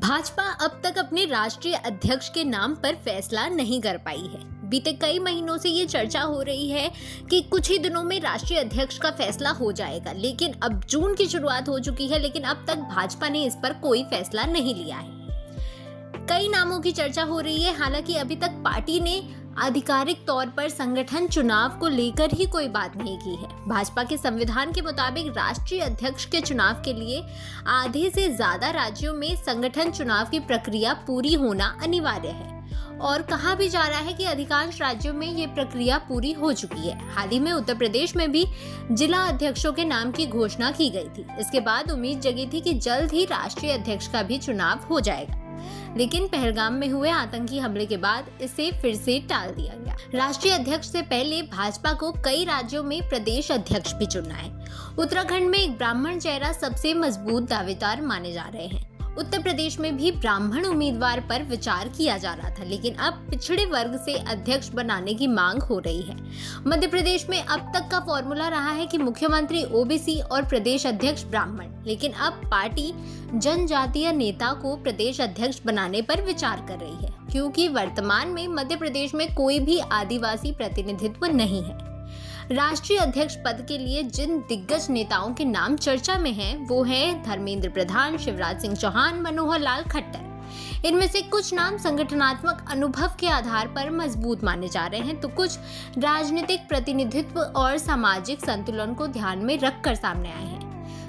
भाजपा अब तक अपने राष्ट्रीय अध्यक्ष के नाम पर फैसला नहीं कर पाई है। बीते कई महीनों से ये चर्चा हो रही है कि कुछ ही दिनों में राष्ट्रीय अध्यक्ष का फैसला हो जाएगा, लेकिन अब जून की शुरुआत हो चुकी है, लेकिन अब तक भाजपा ने इस पर कोई फैसला नहीं लिया है। कई नामों की चर्चा हो रही है, हालांकि अभी तक पार्टी ने आधिकारिक तौर पर संगठन चुनाव को लेकर ही कोई बात नहीं की है। भाजपा के संविधान के मुताबिक राष्ट्रीय अध्यक्ष के चुनाव के लिए आधे से ज्यादा राज्यों में संगठन चुनाव की प्रक्रिया पूरी होना अनिवार्य है और कहा भी जा रहा है कि अधिकांश राज्यों में ये प्रक्रिया पूरी हो चुकी है। हाल ही में उत्तर प्रदेश में भी जिला अध्यक्षों के नाम की घोषणा की गई थी। इसके बाद उम्मीद जगी थी कि जल्द ही राष्ट्रीय अध्यक्ष का भी चुनाव हो जाएगा, लेकिन पहलगाम में हुए आतंकी हमले के बाद इसे फिर से टाल दिया गया। राष्ट्रीय अध्यक्ष से पहले भाजपा को कई राज्यों में प्रदेश अध्यक्ष भी चुनना है। उत्तराखंड में एक ब्राह्मण चेहरा सबसे मजबूत दावेदार माने जा रहे हैं। उत्तर प्रदेश में भी ब्राह्मण उम्मीदवार पर विचार किया जा रहा था, लेकिन अब पिछड़े वर्ग से अध्यक्ष बनाने की मांग हो रही है। मध्य प्रदेश में अब तक का फॉर्मूला रहा है कि मुख्यमंत्री ओबीसी और प्रदेश अध्यक्ष ब्राह्मण, लेकिन अब पार्टी जनजातीय नेता को प्रदेश अध्यक्ष बनाने पर विचार कर रही है, क्योंकि वर्तमान में मध्य प्रदेश में कोई भी आदिवासी प्रतिनिधित्व नहीं है। राष्ट्रीय अध्यक्ष पद के लिए जिन दिग्गज नेताओं के नाम चर्चा में हैं, वो हैं धर्मेंद्र प्रधान, शिवराज सिंह चौहान, मनोहर लाल खट्टर। इनमें से कुछ नाम संगठनात्मक अनुभव के आधार पर मजबूत माने जा रहे हैं, तो कुछ राजनीतिक प्रतिनिधित्व और सामाजिक संतुलन को ध्यान में रखकर सामने आए हैं।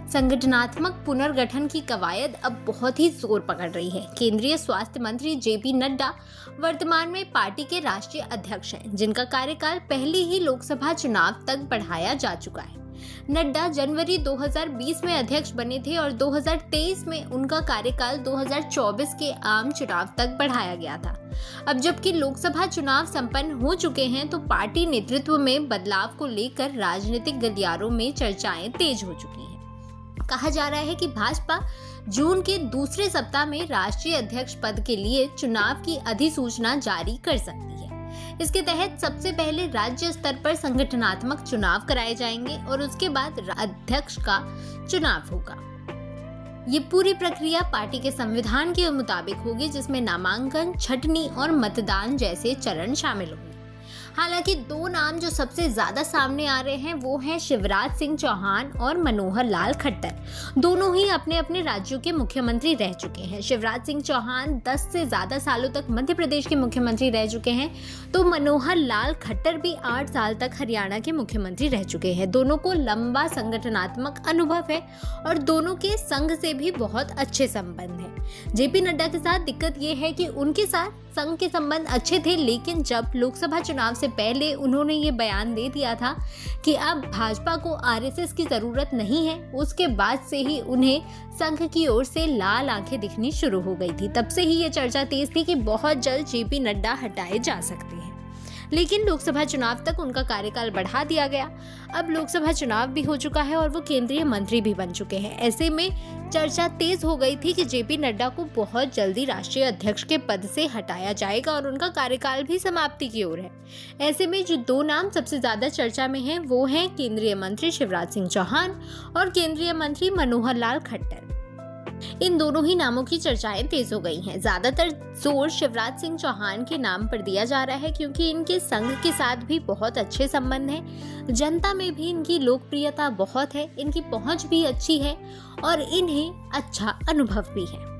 संगठनात्मक पुनर्गठन की कवायद अब बहुत ही जोर पकड़ रही है। केंद्रीय स्वास्थ्य मंत्री जेपी नड्डा वर्तमान में पार्टी के राष्ट्रीय अध्यक्ष हैं, जिनका कार्यकाल पहले ही लोकसभा चुनाव तक बढ़ाया जा चुका है। नड्डा जनवरी 2020 में अध्यक्ष बने थे और 2023 में उनका कार्यकाल 2024 के आम चुनाव तक बढ़ाया गया था। अब जबकि लोकसभा चुनाव संपन्न हो चुके हैं, तो पार्टी नेतृत्व में बदलाव को लेकर राजनीतिक गलियारों में चर्चाएं तेज हो चुकी हैं। कहा जा रहा है कि भाजपा जून के दूसरे सप्ताह में राष्ट्रीय अध्यक्ष पद के लिए चुनाव की अधिसूचना जारी कर सकती है। इसके तहत सबसे पहले राज्य स्तर पर संगठनात्मक चुनाव कराए जाएंगे और उसके बाद अध्यक्ष का चुनाव होगा। ये पूरी प्रक्रिया पार्टी के संविधान के मुताबिक होगी, जिसमें नामांकन, छंटनी और मतदान जैसे चरण शामिल होंगे। हालांकि दो नाम जो सबसे ज्यादा सामने आ रहे हैं वो हैं शिवराज सिंह चौहान और मनोहर लाल खट्टर। दोनों ही अपने अपने राज्यों के मुख्यमंत्री रह चुके हैं। शिवराज सिंह चौहान 10 से ज्यादा सालों तक मध्य प्रदेश के मुख्यमंत्री रह चुके हैं, तो मनोहर लाल खट्टर भी 8 साल तक हरियाणा के मुख्यमंत्री रह चुके हैं। दोनों को लंबा संगठनात्मक अनुभव है और दोनों के संघ से भी बहुत अच्छे संबंध हैं। जेपी नड्डा के साथ दिक्कत ये है कि उनके साथ संघ के संबंध अच्छे थे, लेकिन जब लोकसभा चुनाव से पहले उन्होंने ये बयान दे दिया था कि अब भाजपा को आरएसएस की जरूरत नहीं है, उसके बाद से ही उन्हें संघ की ओर से लाल आंखें दिखनी शुरू हो गई थी। तब से ही ये चर्चा तेज थी कि बहुत जल्द जेपी नड्डा हटाए जा सकते हैं, लेकिन लोकसभा चुनाव तक उनका कार्यकाल बढ़ा दिया गया। अब लोकसभा चुनाव भी हो चुका है और वो केंद्रीय मंत्री भी बन चुके हैं। ऐसे में चर्चा तेज हो गई थी कि जेपी नड्डा को बहुत जल्दी राष्ट्रीय अध्यक्ष के पद से हटाया जाएगा और उनका कार्यकाल भी समाप्ति की ओर है। ऐसे में जो दो नाम सबसे ज्यादा चर्चा में हैं, वो हैं केंद्रीय मंत्री शिवराज सिंह चौहान और केंद्रीय मंत्री मनोहर लाल खट्टर। इन दोनों ही नामों की चर्चाएं तेज हो गई हैं। ज्यादातर जोर शिवराज सिंह चौहान के नाम पर दिया जा रहा है, क्योंकि इनके संघ के साथ भी बहुत अच्छे संबंध हैं। जनता में भी इनकी लोकप्रियता बहुत है, इनकी पहुंच भी अच्छी है और इन्हें अच्छा अनुभव भी है।